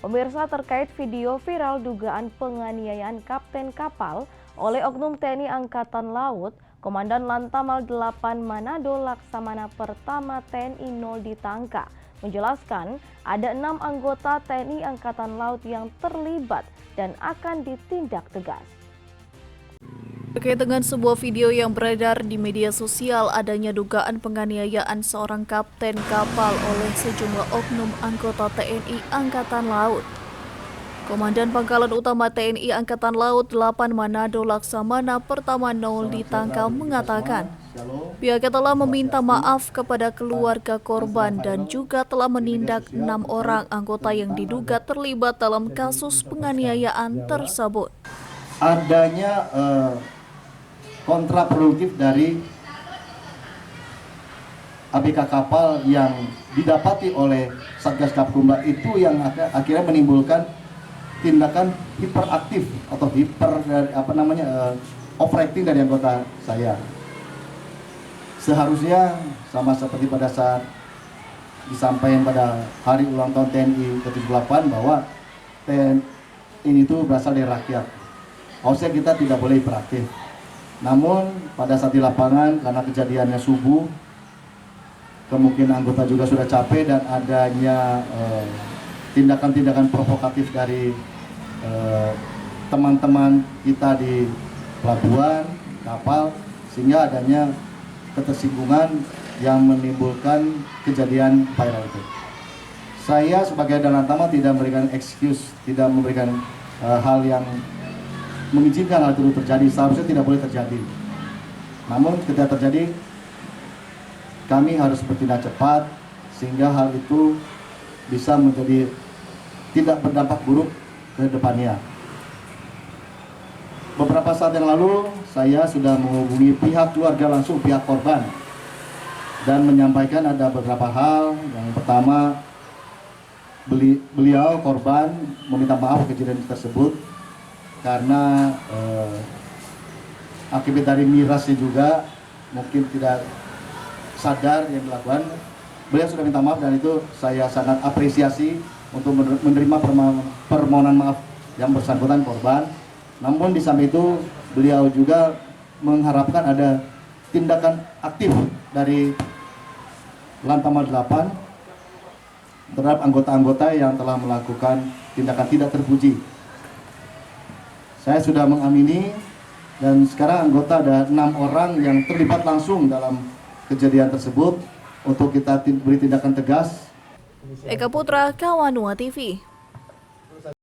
Pemirsa, terkait video viral dugaan penganiayaan kapten kapal oleh oknum TNI Angkatan Laut, Komandan Lantamal 8 Manado Laksamana Pertama TNI 0 ditangkap, menjelaskan ada 6 anggota TNI Angkatan Laut yang terlibat dan akan ditindak tegas. Terkait dengan sebuah video yang beredar di media sosial adanya dugaan penganiayaan seorang kapten kapal oleh sejumlah oknum anggota TNI Angkatan Laut. Komandan Pangkalan Utama TNI Angkatan Laut 8 Manado Laksamana Pertama 0 ditangkap mengatakan pihaknya telah meminta maaf kepada keluarga korban dan juga telah menindak 6 orang anggota yang diduga terlibat dalam kasus penganiayaan tersebut. Adanya kontraproduktif dari ABK kapal yang didapati oleh Satgas Kapkumla itu yang akhirnya menimbulkan tindakan hiperaktif atau overacting dari anggota saya. Seharusnya sama seperti pada saat disampaikan pada hari ulang tahun TNI ke-78 bahwa TNI itu berasal dari rakyat. Harusnya kita tidak boleh hiperaktif. Namun pada saat di lapangan karena kejadiannya subuh, kemungkinan anggota juga sudah capek dan adanya tindakan-tindakan provokatif dari teman-teman kita di pelabuhan, kapal, sehingga adanya ketersinggungan yang menimbulkan kejadian viral itu. Saya sebagai Danlan Tama tidak memberikan excuse, tidak memberikan hal yang mengizinkan hal itu terjadi, seharusnya tidak boleh terjadi. Namun ketika terjadi, kami harus bertindak cepat sehingga hal itu bisa menjadi tidak berdampak buruk ke depannya. Beberapa saat yang lalu, saya sudah menghubungi pihak keluarga langsung, pihak korban, dan menyampaikan ada beberapa hal. Yang pertama, beliau korban meminta maaf kejadian tersebut karena akibat dari mirasnya juga mungkin tidak sadar yang dilakukan. Beliau sudah minta maaf dan itu saya sangat apresiasi untuk menerima permohonan maaf yang bersangkutan korban. Namun di samping itu beliau juga mengharapkan ada tindakan aktif dari Lantamal 8 terhadap anggota-anggota yang telah melakukan tindakan tidak terpuji. Saya sudah mengamini dan sekarang anggota ada 6 orang yang terlibat langsung dalam kejadian tersebut untuk kita beri tindakan tegas. Eka Putra, Kawanua TV.